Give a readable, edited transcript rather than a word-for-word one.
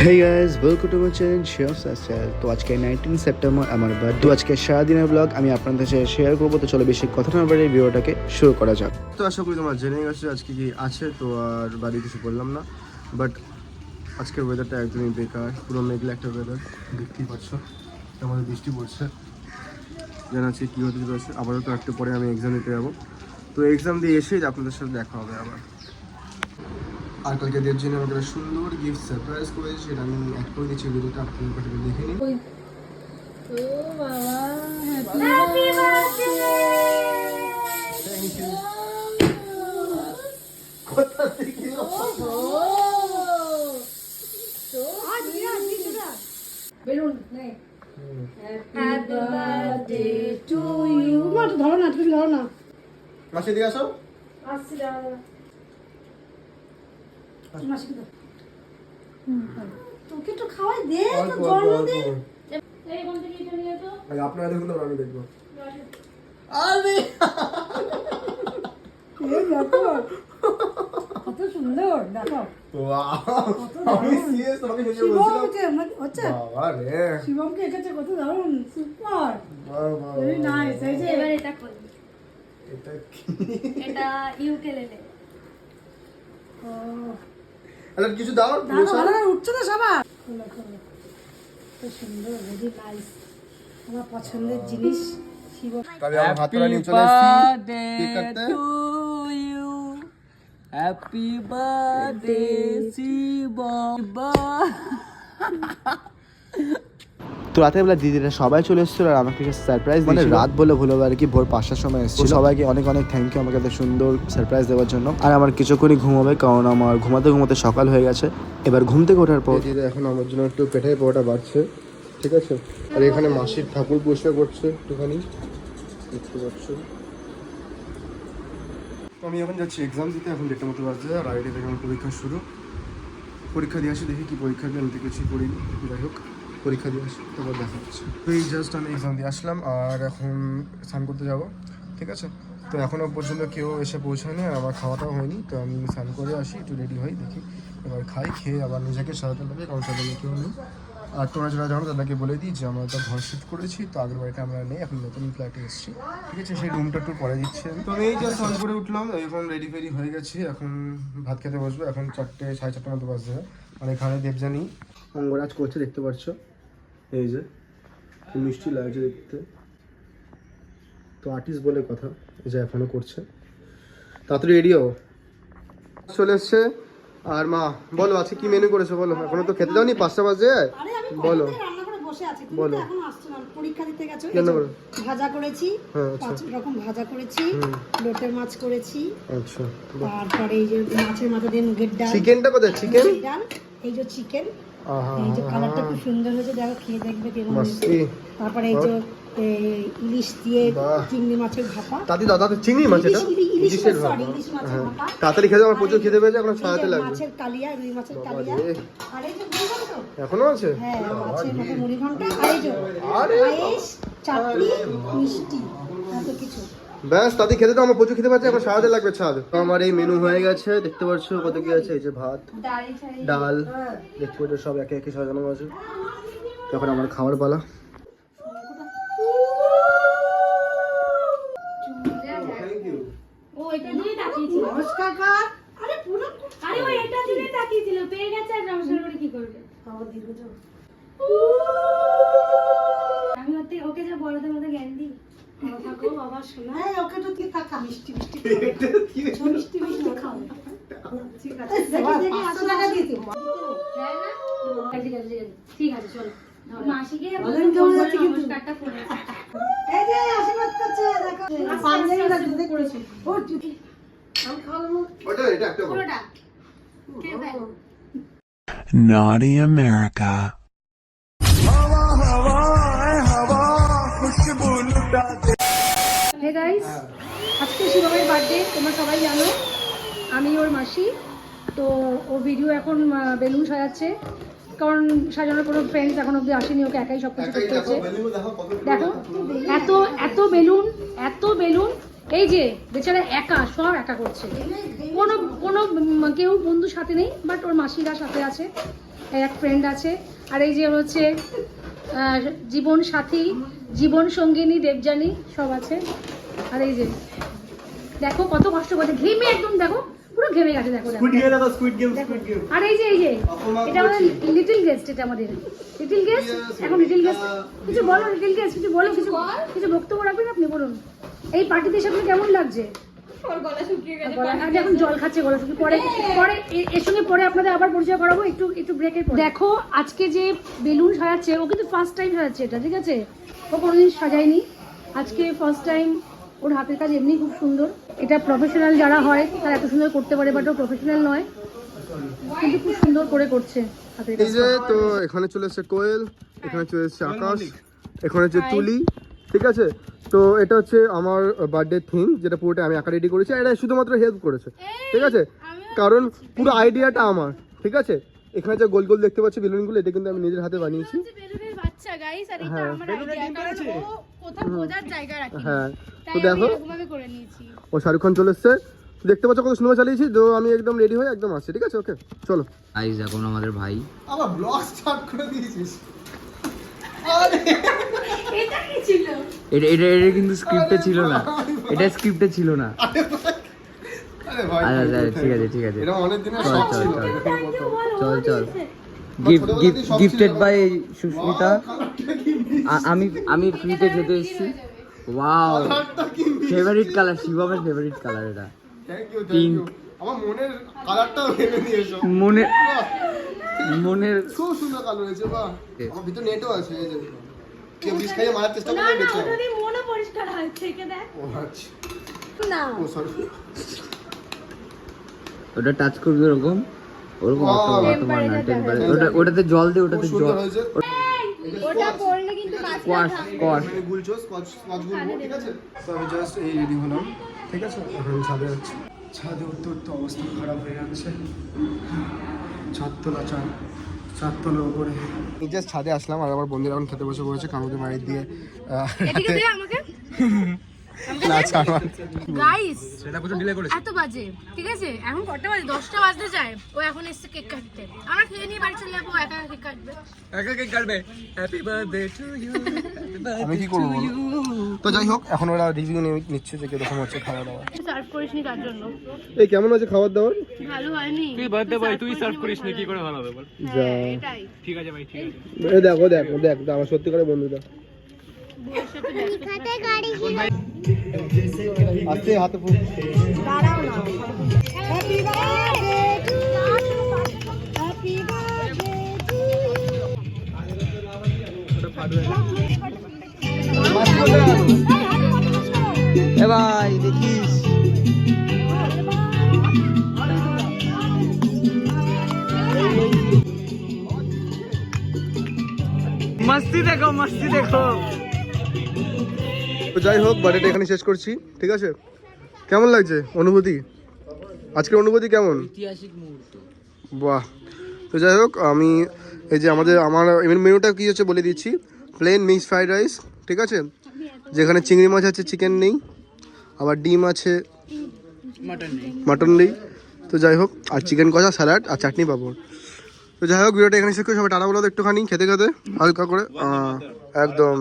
Hey guys, welcome to my channel Share Sasel। তো আজকে 19 September আমার বার্থডে। তো আজকে সারাদিনের ব্লগ আমি আপনাদের সাথে শেয়ার করবো। তো চলো বেশি কথা না বলে ভিডিওটাকে শুরু করা যাক। তো আশা করি তোমরা জেনে গেছো আজকে কি আছে, তো আর বাড়ি কিছু বললাম না। বাট আজকের ওয়েদারটা একদমই বেকার, পুরো মেঘলা একটা ওয়েদার, দেখতেই পাচ্ছ। আমাদের বৃষ্টি পড়ছে, জানা আছে কী হতে চলেছে। আপাতত একটু পরে আমি এক্সাম দিতে যাবো। তো এক্সাম দিয়ে এসেই আপনাদের সাথে দেখা হবে আবার। আর কালকে দেওয়ার জন্য আমাকে একটা সুন্দর গিফট সারপ্রাইজ করেছে, সেটা আমি অ্যাড করে দিচ্ছি ভিডিওটা, আপনাদের কাছে দেখে নিন। Thank you. কোথা থেকে বেলুন নে। Happy birthday to you. মা তো ধরো না, তুমি ধরো না। মাসি দিয়ে আসো। আসছি দাঁড়া। মাসি দাও। তোকে তো খাওয়াই দে, তো জন্মদিন। এই কোন থেকে এটা নিয়ে তো? আপনারা দেখুন, আমি দেখবো। আরে এই দেখো কত সুন্দর, দেখো আমি সিরিয়াস তোমাকে নিজে বলছিলাম। শিবমকে হচ্ছে বাবা রে, শিবমকে এসেছে, কত দারুণ, সুপার, বাবা ভেরি নাইস। এই যে এবার এটা করি, এটা কি? এটা ইউকেলেলে। ও আরে কিছু দাও, দারুণ, ভালো উঠছে না সবার। খোলো খোলো, কত সুন্দর, ভেরি নাইস, আমার পছন্দের জিনিস। শিবম তবে আমি হাতটা নিয়ে চলে এসেছি কেক কাটতে। Happy birthday Shivam. তো রাতের বেলা দিদিরা সবাই চলে এসেছিল আর আমাকে সারপ্রাইজ মানে রাত বলে ভুল হবে আর কি, ভোর 5টার সময় এসেছিল। সবাইকে অনেক অনেক থ্যাংক ইউ আমাকে এত সুন্দর সারপ্রাইজ দেওয়ার জন্য। আর আমার কিছুক্ষণই ঘুমাবে, কারণ আমার ঘুমাতে ঘুমাতে সকাল হয়ে গেছে। এবার ঘুম থেকে ওঠার পর দিদি এখন আমার জন্য একটু পেঠাই পোহাটা বাড়ছে, ঠিক আছে। আর এখানে মাসির ঠাকুর পরিষ্কার করছে একটুখানি, দেখতে পাচ্ছ। তো আমি এখন যাচ্ছি এক্সাম দিতে, এখন 1টা মতো বাজছে। আর আইডি থেকে আমার পরীক্ষা শুরু, পরীক্ষা দিয়ে আসি, দেখি কি পরীক্ষা দিয়ে, আমি তো কিছুই করিনি। যাই হোক, পরীক্ষা দিয়ে আসি, তারপর দেখা হচ্ছে। তো এই জাস্ট আমি এক্সাম দিয়ে আসলাম আর এখন স্নান করতে যাব, ঠিক আছে। তো এখনও পর্যন্ত কেউ এসে পৌঁছায়নি আর আমার খাওয়াটাও হয়নি। তো আমি স্নান করে আসি, একটু রেডি হই, দেখি এবার খাই, খেয়ে আবার নিজেকে সাজাতে লাগে, কারণ সাজানো কেউ নেই। আর তোমরা যারা জানো তাদেরকে বলে দিই যে আমরা তো ঘর শিফট করেছি, তো আগের বাড়িতে আমরা নেই, এখন নতুন ফ্ল্যাটে এসেছি, ঠিক আছে। সেই রুমটা একটু পরে দিচ্ছি। তো আমি এই যে স্নান করে উঠলাম, এখন রেডি ফেডি হয়ে গেছি, এখন ভাত খেতে বসবো। এখন 4টে 4:30 মতো বাজছে। আর এখানে দেবজানি অঙ্গরাজ করছে, দেখতে পাচ্ছ, এই যে কি মিষ্টি লাগছে দেখতে। তো আর্টিস্ট বলে কথা, এই যে এখনো করছে। তাড়াতাড়ি রেডি হও, চলে এসছে। আর মা বলো আজকে কি মেনু করেছো বলো, এখনো তো খেতে দাওনি, 5টা বাজে। বলো রান্না করে বসে আছি, বলো। এখন আসছে না, পরীক্ষা দিতে গেছে। কেন বলো? ভাজা করেছি, হ্যাঁ, আচ্ছা। 5 রকম ভাজা করেছি, লোটের মাছ করেছি, আচ্ছা। তারপরে এই যে মাছের মাথা দিয়ে মুগের ডাল। চিকেনটা কোথায়? চিকেন ডাল, এই যে চিকেন, আহা, এই যে কালারটা খুব সুন্দর হয়েছে, দেখো খেয়ে দেখবে কেমন হয়েছে। মাস্তি। তারপরে এই যে ইলিশ দিয়ে বাহ। চিংড়ি মাছের ভাপা। দাদি দাদা চিংড়ি মাছ, এটা ইলিশের ভাপা। ইলিশ মাছের হ্যাঁ, ভাপা। তাড়াতাড়ি খেতে আমার প্রচুর খেতে পেয়েছে, এখন এই যে সাজাতে লাগবে। মাছের কালিয়া, রুই মাছের কালিয়া। বাবা রে। আর এই যে মুড়ি ঘন্ট, এখনো আছে? হ্যাঁ মাছের মাথা মুড়ি ঘন্ট। আর এই যে আরে। পায়েস, চাটনি, মিষ্টি, এত কিছু। ব্যাস দাদি খেতে তো আমার প্রচুর খেতে পাচ্ছে, এখন সাজাতে লাগবে ছাদ। তো আমার এই মেনু হয়ে গেছে, দেখতে পাচ্ছ কত কি আছে। এই যে ভাত, ডাল, দেখতে পাচ্ছ সব একে একে সাজানো আছে। তখন আমার খাওয়ার পালা। ও এটা দিয়ে তাকিয়েছিল। নমস্কার কার। আরে পুরো আরে ও এটা দিয়ে তাকিয়েছিল, পেয়ে গেছে আর নমস্কার করে কি করবে? বাবা দিল তো। আমি ওকে যা বড়দের মধ্যে জ্ঞান দিই। বাবা থাকো, বাবা শোনা। হ্যাঁ ওকে তো তুই থাকা, মিষ্টি মিষ্টি মিষ্টি মিষ্টি খাও। ঠিক আছে, দেখি দেখি 500 টাকা দিয়ে দিও। দেয় না? ঠিক আছে ঠিক আছে, চলো। মাসিকে বলেন কেমন যাচ্ছে কিন্তু? নমস্কারটা করে। এই যে আশীর্বাদ করছে, দেখো পাঞ্জাবি লাগছে করেছে। ও তুই আমি খাওয়াবো। ওটা এটা একটা বড়। পুরোটা কে দেয়? Naughty America. হে গাইস, আজকে শিবমের বার্থডে, তোমরা সবাই জানো। আমি ওর মাসি। তো ও ভিডিও এখন বেলুন সাজাচ্ছে, কারণ সাজানোর কোনো ফ্রেন্ডস এখন অব্দি আসেনি, ওকে একাই সব কিছু করতে হচ্ছে। দেখো এত এত বেলুন, এত বেলুন, এই যে বেচারা একা সব একা করছে, কোনো কোনো কেউ বন্ধু সাথে নেই, বাট ওর মাসিরা সাথে আছে। এক ফ্রেন্ড আছে, আর এই যে হচ্ছে জীবন সাথী, জীবন সঙ্গিনী দেবযানী সব আছে। আর এই যে দেখো কত কষ্ট করছে, ঘেমে একদম দেখো পুরো ঘেমে গেছে, দেখো দেখো। আর এই যে এটা আমাদের লিটল গেস্ট, এটা আমাদের লিটল গেস্ট। এখন লিটল গেস্ট কিছু বলো, লিটল গেস্ট কিছু বলো, কিছু বক্তব্য রাখবেন আপনি, বলুন। এই পার্টিতে এসে আপনার কেমন লাগছে? এখন জল খাচ্ছে, গলা শুকিয়ে। পরে এর সঙ্গে পরে আপনাদের আবার পরিচয় করাবো একটু ব্রেকের পর। দেখো আজকে যে বেলুন সাজাচ্ছে, ও কিন্তু ফার্স্ট টাইম সাজাচ্ছে এটা, ঠিক আছে? ও কোনোদিন সাজায়নি, আজকে ফার্স্ট টাইম। ওর হাতের কাজ এমনি খুব সুন্দর, এটা প্রফেশনাল যারা হয় তারা এত সুন্দর করতে পারে, বাট ও প্রফেশনাল নয়, কিন্তু খুব সুন্দর করে করছে হাতের এই কাজ। যে তো এখানে চলে এসেছে কোয়েল, এখানে চলে এসেছে আকাশ, এখানে হচ্ছে তুলি, ঠিক আছে? তো এটা হচ্ছে আমার বার্থডে থিম, যেটা পুরোটা আমি একা রেডি করেছি। এটা শুধুমাত্র হেল্প করেছে, ঠিক আছে? কারণ পুরো আইডিয়াটা আমার, ঠিক আছে? এখানে যে গোল গোল দেখতে পাচ্ছি বেলুনগুলো, এটা কিন্তু আমি নিজের হাতে বানিয়েছি। হ্যাঁ, তো দেখো ও শাহরুখ খান চলে এসছে, দেখতে পাচ্ছ কত সুন্দর চালিয়েছি। তো আমি একদম রেডি হয়ে একদম আসছি, ঠিক আছে? ওকে চলো। গাইস এখন আমাদের ভাই আবার ব্লগ স্টার্ট করে দিয়েছিস। এটা কিন্তু স্ক্রিপ্টে ছিল না, এটা স্ক্রিপ্টে ছিল না। আরে ভাই আচ্ছা ঠিক আছে এটা অনেক দিনের শখ ছিল। চল গিফটেড বাই সুস্মিতা। আমি ফ্রিতে খেতে এসেছি। ওয়াও, ফেভারিট কালার, শিবমের ফেভারিট কালার এটা। Thank you Pink. আমার মনের কালারটাও ভেবে নিয়েছো। মনের খুব সুন্দর কালার হয়েছে, বাহ। আমার ভিতর নেটও আছে, এই যে কেউ বিষ খাইয়ে মারার চেষ্টা করলে বেঁচে যাবে। মনও পরিষ্কার হয় থেকে দেখ ও আচ্ছা, না। ও সরি। ওটা টাচ করবে ওরকম অটোমান না, টেম্পারেচার। ওটাতে জল দে, ওটাতে খুব জল। সুন্দর হয়েছে। ওটা পড়লে কিন্তু স্কোয়াশ মানে গুলছো স্কচ গুলবো, ঠিক আছে? তো আমি জাস্ট এই রেডি হলাম, ঠিক আছে? এখন ছাদে যাচ্ছি। ছাদে উঠতে অবস্থা খারাপ হয়ে যাচ্ছে। ছাদ তোলার উপরে জাস্ট ছাদে আসলাম, আর আমার বন্ধুরা এখন খেতে বসে পড়েছে কামুদের মায়ের দিয়ে। আমাকে না ছাড়া গাইস এত বাজে, ঠিক আছে? এখন কটা বাজে? 10টা বাজতে যায়। ও এখন এসছে কেক কাটতে, আমরা খেয়ে নিয়ে বাড়ি চলে যাবো। একা কেক কাটবে। Happy birthday to you. আমি কি করবো বলো? তো যাই হোক, এখন ওরা রিভিউ নিচ্ছে যে কিরকম হচ্ছে খাওয়া দাওয়া। সার্ভ করিসনি তার জন্য। এই কেমন আছে খাবার দাবার? ভালো হয়নি। তুই বার্থডে বয়, তুই সার্ভ করিস না, কি করে ভালো হবে বল? যা এটাই ঠিক আছে ভাই, ঠিক আছে। এই দেখ আমার সত্যি করে বন্ধুটা বউয়ের সাথে ব্যস্ত। আজকে হাতে ফুল দাঁড়াও না। Happy birthday to you, happy birthday to এ ভাই দেখিস, মস্তি দেখো। তো যাই হোক, বার্থডে এখানে শেষ করছি, ঠিক আছে? কেমন লাগছে অনুভূতি? আজকের অনুভূতি কেমন? ঐতিহাসিক মুহূর্ত। বাহ। তো যাই হোক, আমি এই যে আমার মেনুটা কী হচ্ছে বলে দিচ্ছি। প্লেন মিক্স ফ্রাইড রাইস, ঠিক আছে? যেখানে চিংড়ি মাছ আছে, চিকেন নেই, আবার ডিম আছে, মাটন নেই। তো যাই হোক, আর চিকেন কষা, স্যালাড আর চাটনি পাবো। তো যাই হোক, ভিডিওটা এখানে শেষ করে সবাই টাটা বলো একটুখানি খেতে হালকা করে একদম।